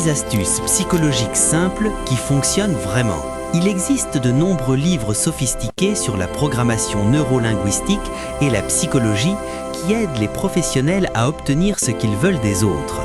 10 astuces psychologiques simples qui fonctionnent vraiment. Il existe de nombreux livres sophistiqués sur la programmation neurolinguistique et la psychologie qui aident les professionnels à obtenir ce qu'ils veulent des autres.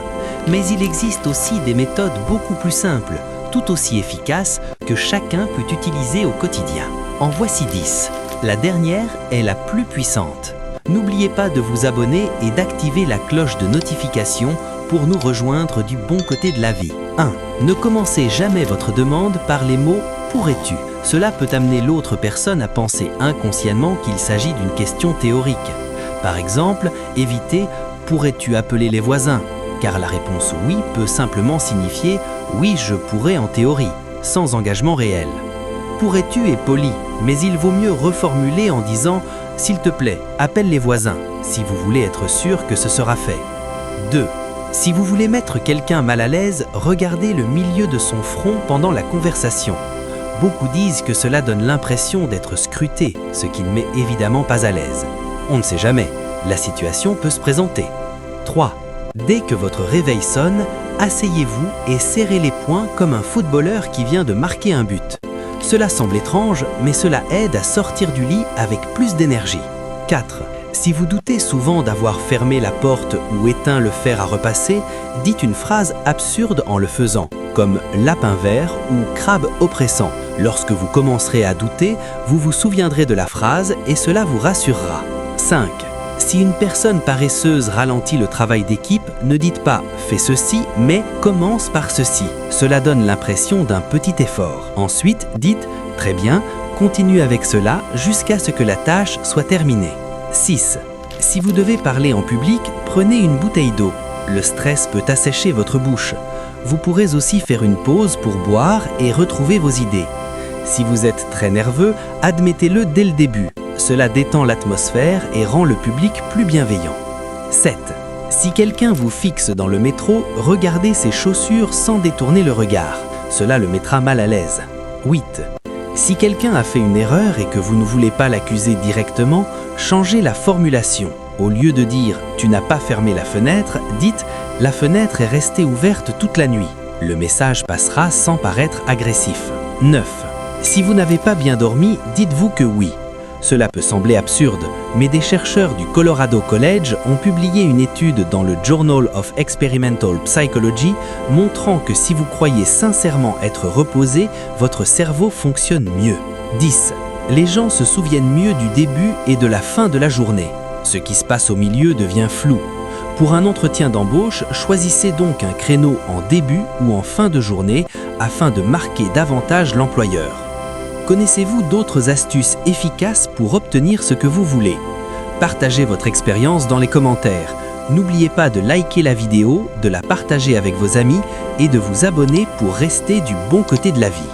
Mais il existe aussi des méthodes beaucoup plus simples, tout aussi efficaces, que chacun peut utiliser au quotidien. En voici 10. La dernière est la plus puissante. N'oubliez pas de vous abonner et d'activer la cloche de notification pour nous rejoindre du bon côté de la vie. 1. Ne commencez jamais votre demande par les mots « pourrais-tu ». Cela peut amener l'autre personne à penser inconsciemment qu'il s'agit d'une question théorique. Par exemple, évitez « pourrais-tu appeler les voisins ?» car la réponse « oui » peut simplement signifier « oui, je pourrais en théorie », sans engagement réel. « Pourrais-tu » est poli, mais il vaut mieux reformuler en disant « s'il te plaît, appelle les voisins » si vous voulez être sûr que ce sera fait. 2. Si vous voulez mettre quelqu'un mal à l'aise, regardez le milieu de son front pendant la conversation. Beaucoup disent que cela donne l'impression d'être scruté, ce qui ne met évidemment pas à l'aise. On ne sait jamais, la situation peut se présenter. 3. Dès que votre réveil sonne, asseyez-vous et serrez les poings comme un footballeur qui vient de marquer un but. Cela semble étrange, mais cela aide à sortir du lit avec plus d'énergie. 4. Si vous doutez souvent d'avoir fermé la porte ou éteint le fer à repasser, dites une phrase absurde en le faisant, comme « lapin vert » ou « crabe oppressant ». Lorsque vous commencerez à douter, vous vous souviendrez de la phrase et cela vous rassurera. 5. Si une personne paresseuse ralentit le travail d'équipe, ne dites pas « fais ceci », mais « commence par ceci ». Cela donne l'impression d'un petit effort. Ensuite, dites « très bien, continue avec cela jusqu'à ce que la tâche soit terminée ». 6. Si vous devez parler en public, prenez une bouteille d'eau. Le stress peut assécher votre bouche. Vous pourrez aussi faire une pause pour boire et retrouver vos idées. Si vous êtes très nerveux, admettez-le dès le début. Cela détend l'atmosphère et rend le public plus bienveillant. 7. Si quelqu'un vous fixe dans le métro, regardez ses chaussures sans détourner le regard. Cela le mettra mal à l'aise. 8. Si quelqu'un a fait une erreur et que vous ne voulez pas l'accuser directement, changez la formulation. Au lieu de dire « tu n'as pas fermé la fenêtre », dites « la fenêtre est restée ouverte toute la nuit ». Le message passera sans paraître agressif. 9. Si vous n'avez pas bien dormi, dites-vous que oui. Cela peut sembler absurde, mais des chercheurs du Colorado College ont publié une étude dans le Journal of Experimental Psychology montrant que si vous croyez sincèrement être reposé, votre cerveau fonctionne mieux. 10. Les gens se souviennent mieux du début et de la fin de la journée. Ce qui se passe au milieu devient flou. Pour un entretien d'embauche, choisissez donc un créneau en début ou en fin de journée afin de marquer davantage l'employeur. Connaissez-vous d'autres astuces efficaces pour obtenir ce que vous voulez? Partagez votre expérience dans les commentaires. N'oubliez pas de liker la vidéo, de la partager avec vos amis et de vous abonner pour rester du bon côté de la vie.